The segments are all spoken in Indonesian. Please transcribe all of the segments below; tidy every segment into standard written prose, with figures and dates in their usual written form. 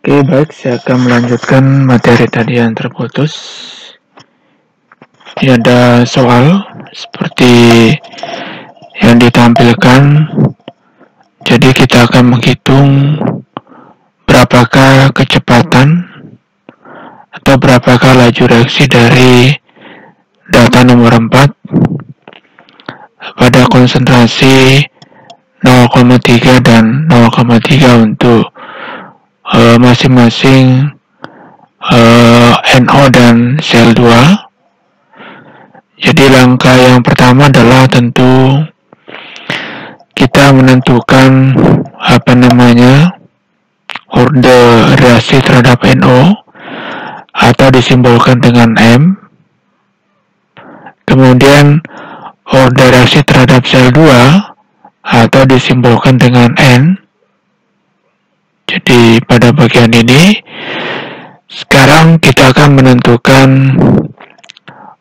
Oke, baik, saya akan melanjutkan materi tadi yang terputus. Ini ada soal seperti yang ditampilkan. Jadi kita akan menghitung berapakah kecepatan atau berapakah laju reaksi dari data nomor 4 pada konsentrasi 0,3 dan 0,3 untuk masing-masing NO dan sel 2. Jadi langkah yang pertama adalah tentu kita menentukan orde reaksi terhadap NO atau disimbolkan dengan M. Kemudian orde reaksi terhadap sel 2 atau disimbolkan dengan N. Jadi pada bagian ini sekarang kita akan menentukan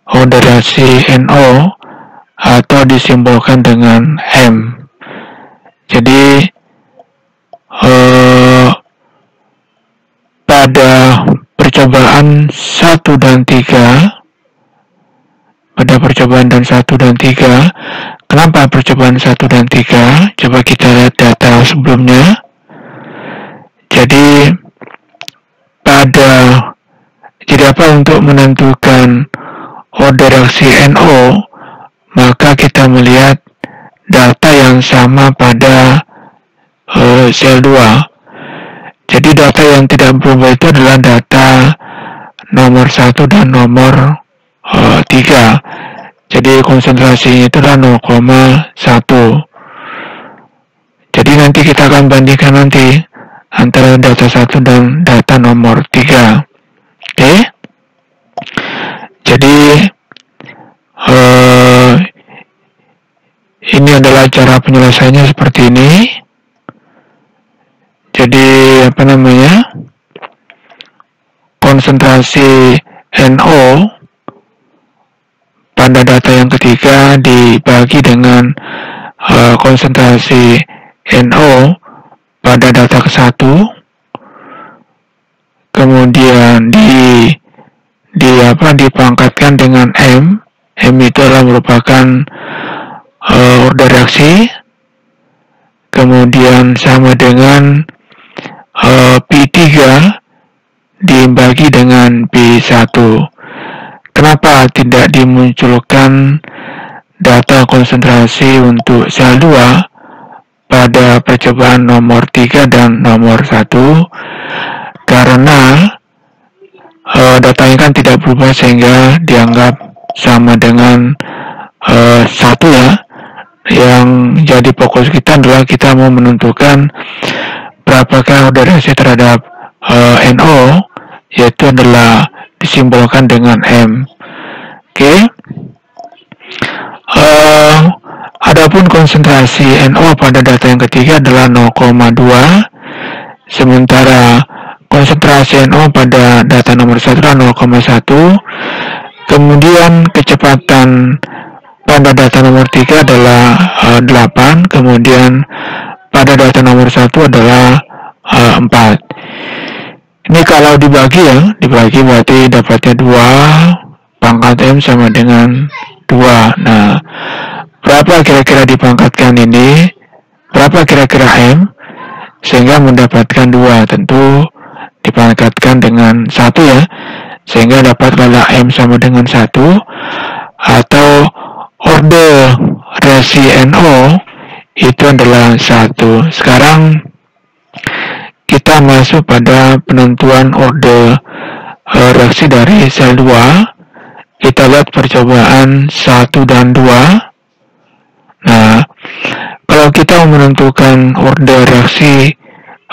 orde reaksi NO atau disimbolkan dengan M. Jadi pada percobaan 1 dan 3, kenapa percobaan 1 dan 3? Coba kita lihat data sebelumnya. Jadi untuk menentukan orde reaksi NO, maka kita melihat data yang sama pada sel 2. Jadi data yang tidak berubah itu adalah data nomor 1 dan nomor 3. Jadi konsentrasinya itu adalah 0,1. Jadi nanti kita akan bandingkan antara data 1 dan data nomor 3. Oke? Jadi ini adalah cara penyelesaiannya seperti ini. Jadi konsentrasi NO pada data yang ketiga dibagi dengan konsentrasi NO pada data ke-1, kemudian dipangkatkan dengan M. M itu adalah merupakan orde reaksi, kemudian sama dengan P3 dibagi dengan P1. Kenapa tidak dimunculkan data konsentrasi untuk sel 2 pada percobaan nomor 3 dan nomor 1? Karena datanya kan tidak berubah sehingga dianggap sama dengan 1 ya. Yang jadi fokus kita adalah kita mau menentukan berapakah orde reaksi terhadap NO, yaitu adalah disimbolkan dengan M. Oke. Adapun konsentrasi NO pada data yang ketiga adalah 0,2, sementara konsentrasi NO pada data nomor 1 adalah 0,1. Kemudian kecepatan pada data nomor 3 adalah 8, kemudian pada data nomor 1 adalah 4. Ini kalau dibagi berarti dapatnya 2 pangkat M sama dengan 2. Nah, berapa kira-kira dipangkatkan ini? Berapa kira-kira M? Sehingga mendapatkan 2, tentu dipangkatkan dengan 1 ya. Sehingga dapatlah M sama dengan 1, atau orde reaksi NO itu adalah 1. Sekarang kita masuk pada penentuan orde reaksi dari sel 2. Kita lihat percobaan 1 dan 2. Nah, kalau kita menentukan orde reaksi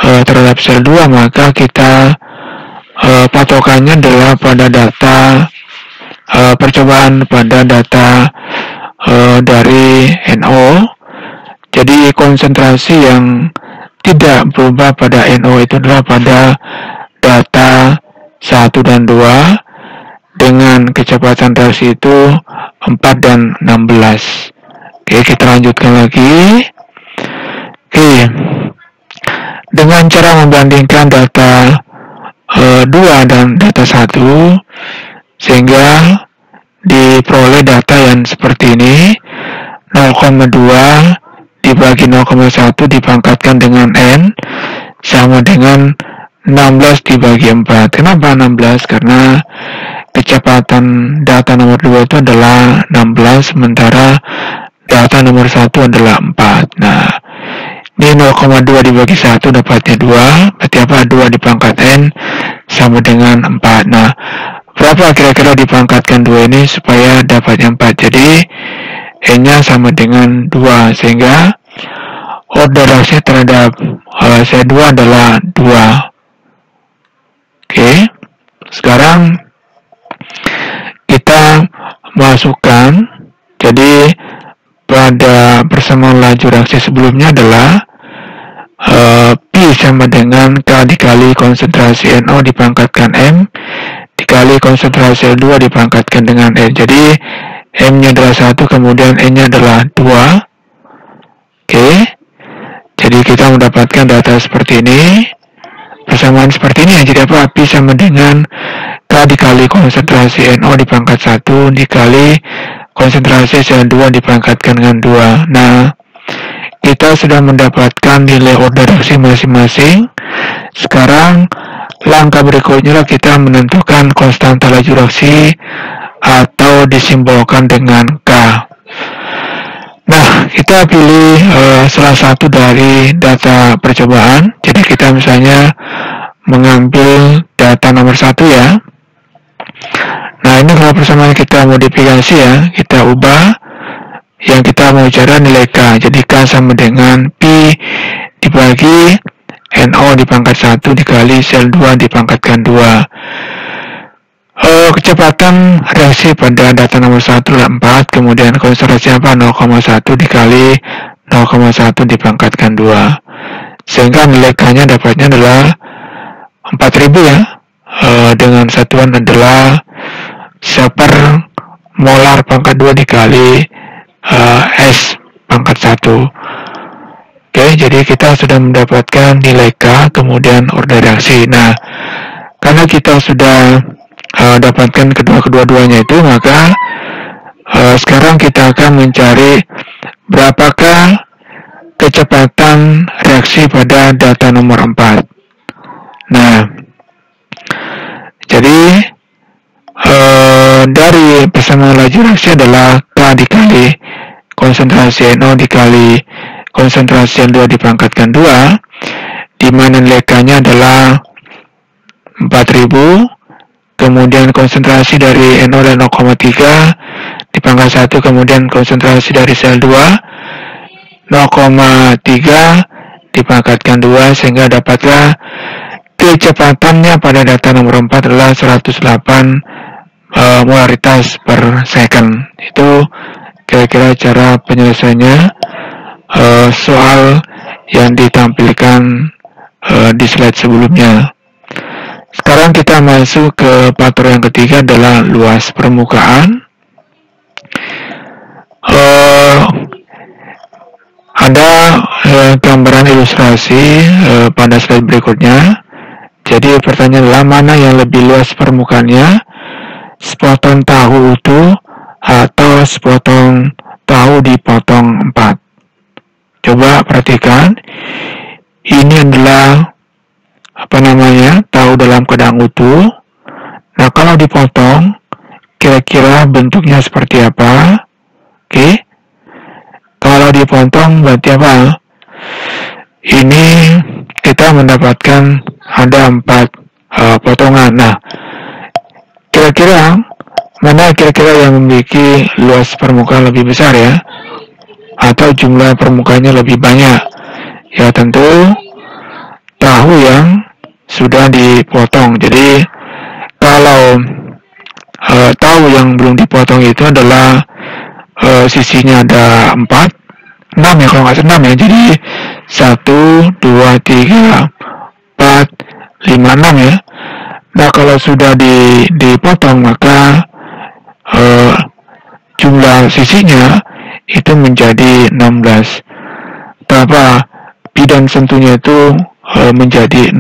terhadap sel 2, maka kita patokannya adalah pada data percobaan pada data dari NO. Jadi konsentrasi yang tidak berubah pada NO itu adalah pada data 1 dan 2 dengan kecepatan reaksi itu 4 dan 16. Oke, kita lanjutkan lagi. Oke, dengan cara membandingkan data 2 dan data 1, sehingga diperoleh data yang seperti ini. 0,2 dibagi 0,1 dipangkatkan dengan N sama dengan 16 dibagi 4. Kenapa 16? Karena kecepatan data nomor 2 itu adalah 16, sementara data nomor 1 adalah 4. Nah, ini 0,2 dibagi 1 dapatnya 2, berarti apa? 2 dipangkat N sama dengan 4. Nah, berapa kira-kira dipangkatkan 2 ini supaya dapatnya 4? Jadi, N-nya sama dengan 2, sehingga order reaksi terhadap C2 adalah 2. Oke, sekarang kita masukkan, jadi pada persamaan laju reaksi sebelumnya adalah P sama dengan K dikali konsentrasi NO dipangkatkan M dikali konsentrasi L2 dipangkatkan dengan N. Jadi M-nya adalah 1, kemudian N-nya adalah 2. Oke, jadi kita mendapatkan data seperti ini. Persamaan seperti ini, jadi apa? P sama dengan K dikali konsentrasi NO dipangkat 1 dikali konsentrasi Cl2 dipangkatkan dengan 2. Nah, kita sudah mendapatkan nilai order reaksi masing-masing. Sekarang langkah berikutnya kita menentukan konstanta laju reaksi atau disimbolkan dengan K. Nah, kita pilih salah satu dari data percobaan. Jadi kita misalnya mengambil data nomor 1 ya. Nah, ini kalau persamaan kita modifikasi ya, kita ubah. Yang kita mau cari nilai K. Jadi K sama dengan P dibagi NO dipangkat 1 dikali Cl2 dipangkatkan 2. Kecepatan reaksi pada data nomor 1 adalah 4, kemudian konsentrasi apa? 0,1 dikali 0,1 dipangkatkan 2. Sehingga nilai K-nya dapatnya adalah 4000 ya. Dengan satuan adalah sepermolar pangkat 2 dikali S pangkat 1. Oke, jadi kita sudah mendapatkan nilai K, kemudian order reaksi. Nah, karena kita sudah dapatkan kedua-duanya itu, maka sekarang kita akan mencari berapakah kecepatan reaksi pada data nomor 4. Nah, jadi dari persamaan laju reaksi adalah K dikali konsentrasi NO dikali konsentrasi N2 dipangkatkan 2, di mana nilai K-nya adalah 4000, kemudian konsentrasi dari NO dan 0,3 dipangkat 1, kemudian konsentrasi dari Cl2 0,3 dipangkatkan 2, sehingga dapatlah kecepatannya pada data nomor 4 adalah 108 molaritas per second. Itu kira-kira cara penyelesaiannya soal yang ditampilkan di slide sebelumnya. Sekarang kita masuk ke faktor yang ketiga adalah luas permukaan. Ada gambaran ilustrasi pada slide berikutnya. Jadi pertanyaan adalah mana yang lebih luas permukaannya, sepotong tahu utuh atau sepotong tahu dipotong 4. Coba perhatikan, ini adalah tahu dalam keadaan utuh. Nah, kalau dipotong, kira-kira bentuknya seperti apa? Oke, kalau dipotong berarti apa? Ini kita mendapatkan ada 4 potongan. Nah, kira-kira mana yang memiliki luas permukaan lebih besar ya? Atau jumlah permukaannya lebih banyak? Ya, tentu tahu yang sudah dipotong. Jadi kalau tahu yang belum dipotong itu adalah sisinya ada 6 ya, kalau nggak 6 ya. Jadi 1, 2, 3, 4, 5, 6 ya. Nah, kalau sudah dipotong, maka jumlah sisinya itu menjadi 16. Tapi P dan sentuhnya itu menjadi